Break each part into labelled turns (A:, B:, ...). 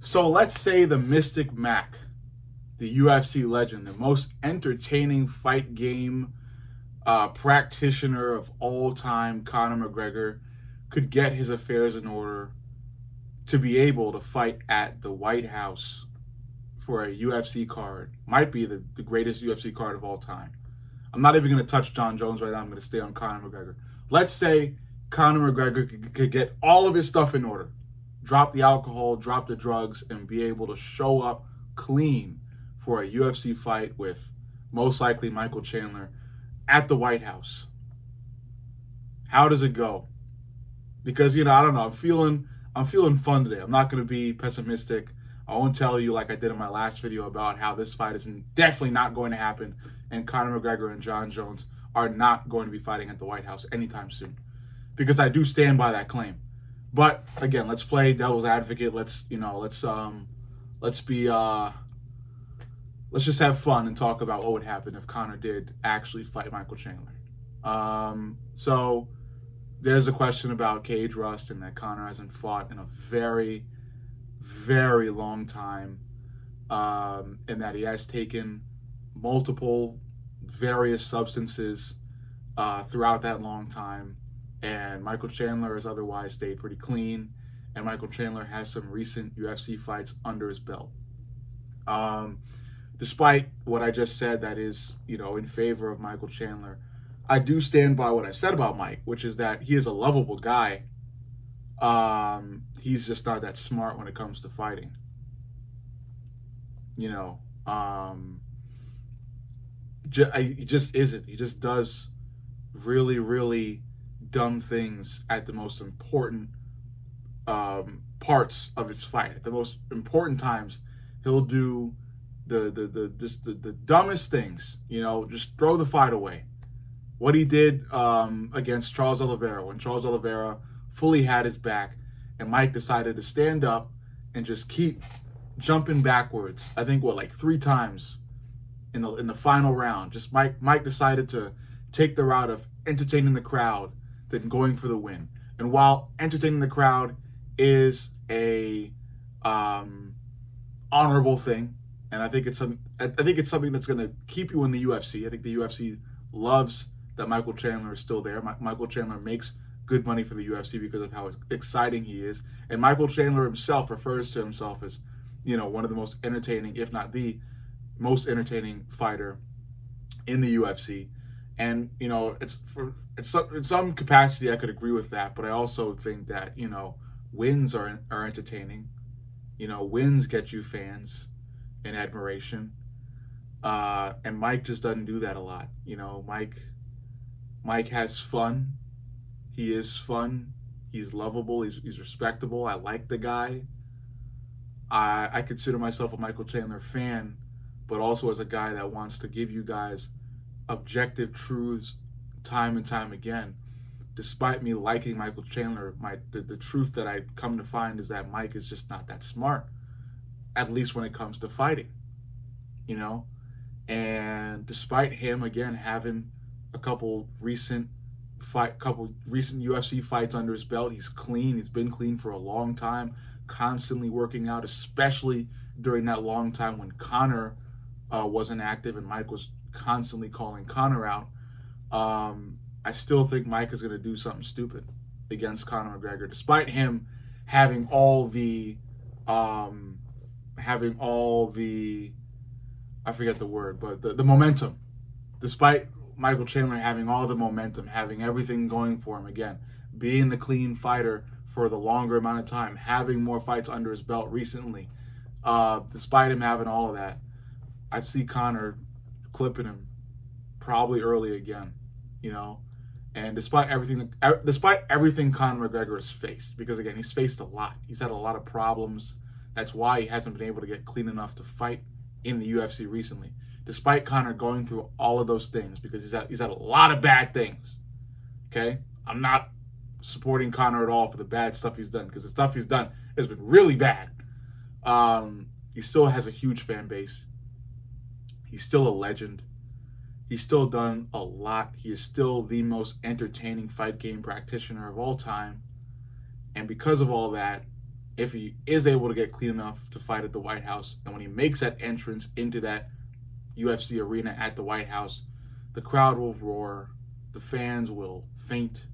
A: So let's say the Mystic Mac, the UFC legend, the most entertaining fight game practitioner of all time, Conor McGregor, could get his affairs in order to be able to fight at the White House for a UFC card. Might be the greatest UFC card of all time. I'm not even going to touch John Jones right now. I'm going to stay on Conor McGregor. Let's say Conor McGregor could get all of his stuff in order, drop the alcohol, drop the drugs, and be able to show up clean for a UFC fight with most likely Michael Chandler at the White House. How does it go? Because I don't know. I'm feeling fun today. I'm not going to be pessimistic. I won't tell you like I did in my last video about how this fight is definitely not going to happen, and Conor McGregor and John Jones are not going to be fighting at the White House anytime soon, because I do stand by that claim. But again, let's play devil's advocate. Let's just have fun and talk about what would happen if Conor did actually fight Michael Chandler. So there's a question about cage rust and that Conor hasn't fought in a very, very long time, and that he has taken multiple various substances throughout that long time. And Michael Chandler has otherwise stayed pretty clean, and Michael Chandler has some recent UFC fights under his belt. Despite what I just said, that is, in favor of Michael Chandler, I do stand by what I said about Mike, which is that he is a lovable guy. He's just not that smart when it comes to fighting. He just isn't. He just does really, really dumb things at the most important parts of his fight. At the most important times, he'll do the dumbest things. Just throw the fight away. What he did against Charles Oliveira, when Charles Oliveira fully had his back, and Mike decided to stand up and just keep jumping backwards. I think like 3 times in the final round. Just Mike decided to take the route of entertaining the crowd than going for the win. And while entertaining the crowd is a honorable thing, and I think it's something that's going to keep you in the UFC. I think the UFC loves that Michael Chandler is still there. Michael Chandler makes good money for the UFC because of how exciting he is. And Michael Chandler himself refers to himself as, one of the most entertaining, if not the most entertaining fighter in the UFC. And, in some capacity I could agree with that, but I also think that, wins are entertaining. Wins get you fans and admiration. And Mike just doesn't do that a lot. Mike has fun. He is fun. He's lovable. He's respectable. I like the guy. I consider myself a Michael Chandler fan, but also as a guy that wants to give you guys objective truths time and time again. Despite me liking Michael Chandler, the truth that I come to find is that Mike is just not that smart, at least when it comes to fighting. And despite him again having a couple recent UFC fights under his belt, he's clean. He's been clean for a long time, constantly working out, especially during that long time when Conor wasn't active and Mike was constantly calling Conor out. I still think Mike is going to do something stupid against Conor McGregor, despite him having all the I forget the word, but the momentum. Despite Michael Chandler having all the momentum, having everything going for him, again, being the clean fighter for the longer amount of time, having more fights under his belt recently, despite him having all of that, I see Conor clipping him probably early again, and despite everything Conor McGregor has faced, because again, he's faced a lot. He's had a lot of problems. That's why he hasn't been able to get clean enough to fight in the UFC recently. Despite Conor going through all of those things, because he's had a lot of bad things. Okay? I'm not supporting Conor at all for the bad stuff he's done, because the stuff he's done has been really bad. He still has a huge fan base. He's still a legend. He's still done a lot. He is still the most entertaining fight game practitioner of all time. And because of all that, if he is able to get clean enough to fight at the White House, and when he makes that entrance into that UFC arena at the White House, the crowd will roar, the fans will faint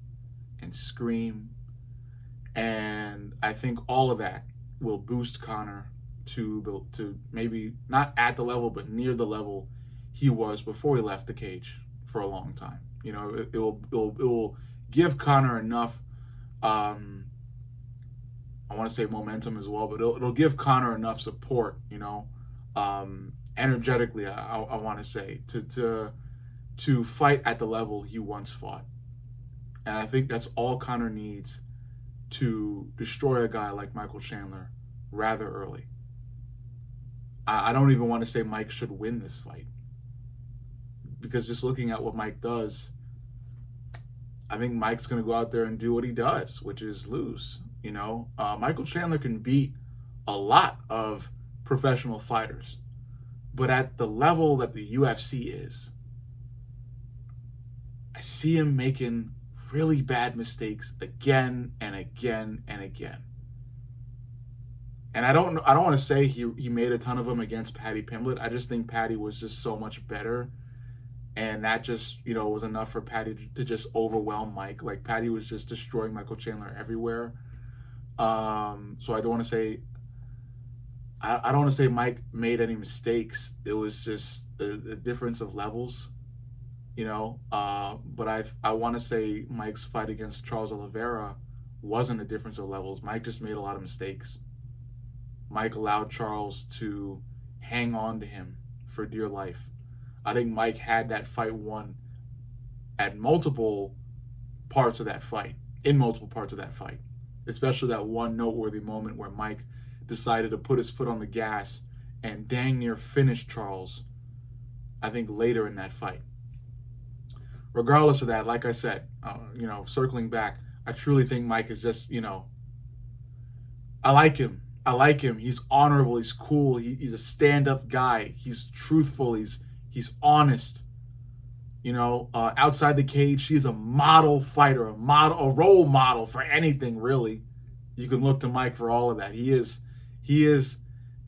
A: and scream, and I think all of that will boost Conor to maybe not at the level but near the level he was before he left the cage for a long time. You know, it will give Conor enough. I want to say momentum as well, but it'll give Conor enough support. You know, energetically, I want to say to fight at the level he once fought, and I think that's all Conor needs to destroy a guy like Michael Chandler rather early. I don't even want to say Mike should win this fight, because just looking at what Mike does, I think Mike's going to go out there and do what he does, which is lose. You know, Michael Chandler can beat a lot of professional fighters, but at the level that the UFC is, I see him making really bad mistakes again and again and again. And I don't want to say he made a ton of them against Paddy Pimblett. I just think Paddy was just so much better, and that just, you know, was enough for Paddy to just overwhelm Mike. Like, Paddy was just destroying Michael Chandler everywhere. So I don't want to say I don't want to say Mike made any mistakes. It was just a difference of levels, you know. But I want to say Mike's fight against Charles Oliveira wasn't a difference of levels. Mike just made a lot of mistakes. Mike allowed Charles to hang on to him for dear life. I think Mike had that fight won at multiple parts of that fight, especially that one noteworthy moment where Mike decided to put his foot on the gas and dang near finished Charles, I think, later in that fight. Regardless of that, like I said, you know, circling back, I truly think Mike is just, you know, I like him. He's honorable. He's cool. He's a stand-up guy. He's truthful. He's honest. You know, outside the cage, he's a model fighter, a role model for anything, really. You can look to Mike for all of that. He is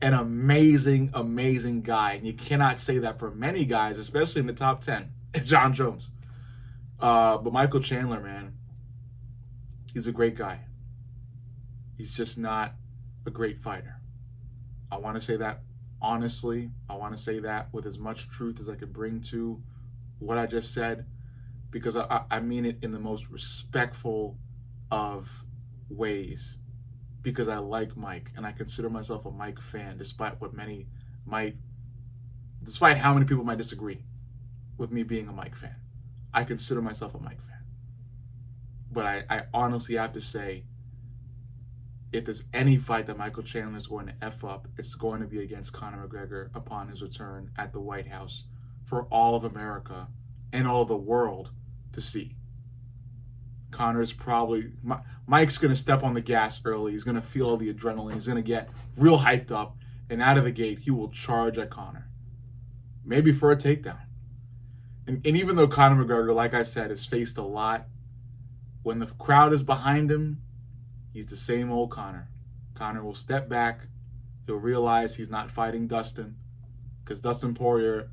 A: an amazing, amazing guy, and you cannot say that for many guys, especially in the top 10. John Jones, but Michael Chandler, man, he's a great guy. He's just not a great fighter. I want to say that honestly. I want to say that with as much truth as I could bring to what I just said, because I mean it in the most respectful of ways, because I like Mike and I consider myself a Mike fan, despite how many people might disagree with me being a Mike fan. I consider myself a Mike fan. But I honestly have to say, if there's any fight that Michael Chandler is going to F up, it's going to be against Conor McGregor upon his return at the White House for all of America and all of the world to see. Mike's going to step on the gas early. He's going to feel all the adrenaline. He's going to get real hyped up. And out of the gate, he will charge at Conor. Maybe for a takedown. And even though Conor McGregor, like I said, has faced a lot, when the crowd is behind him, he's the same old Conor. Conor will step back. He'll realize he's not fighting Dustin, because Dustin Poirier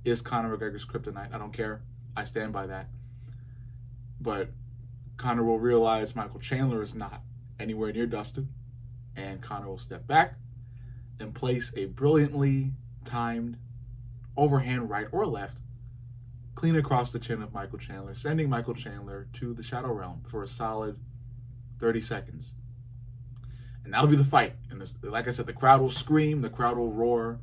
A: is Conor McGregor's kryptonite. I don't care. I stand by that. But Conor will realize Michael Chandler is not anywhere near Dustin, and Conor will step back and place a brilliantly timed overhand right or left clean across the chin of Michael Chandler, sending Michael Chandler to the Shadow Realm for a solid 30 seconds. And that'll be the fight. And like I said, the crowd will scream, the crowd will roar,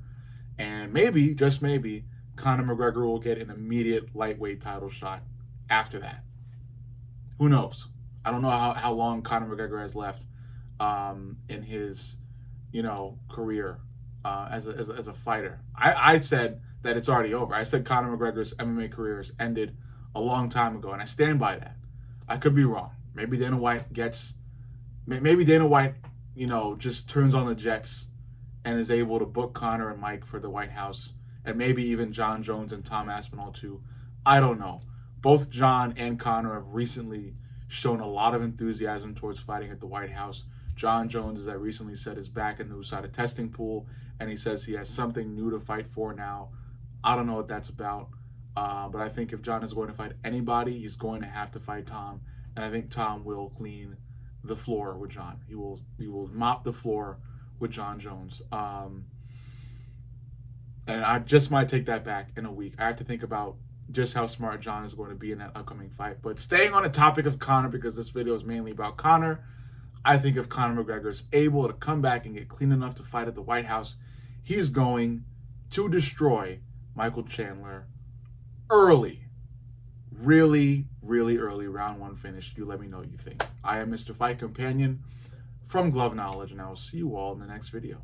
A: and maybe, just maybe, Conor McGregor will get an immediate lightweight title shot after that. Who knows? I don't know how long Conor McGregor has left in his, you know, career as a fighter. I said that it's already over. I said Conor McGregor's MMA career has ended a long time ago, and I stand by that. I could be wrong. Maybe Dana White, you know, just turns on the jets and is able to book Conor and Mike for the White House, and maybe even John Jones and Tom Aspinall too. I don't know. Both John and Conor have recently shown a lot of enthusiasm towards fighting at the White House. John Jones, as I recently said, is back in the USADA testing pool, and he says he has something new to fight for now. I don't know what that's about, but I think if John is going to fight anybody, he's going to have to fight Tom, and I think Tom will clean the floor with John. He will mop the floor with John Jones. And I just might take that back in a week. I have to think about just how smart John is going to be in that upcoming fight. But staying on the topic of Conor, because this video is mainly about Conor, I think if Conor McGregor is able to come back and get clean enough to fight at the White House, he's going to destroy Michael Chandler early. Really, really early, round 1 finish. You let me know what you think. I am Mr. Fight Companion from Glove Knowledge, and I will see you all in the next video.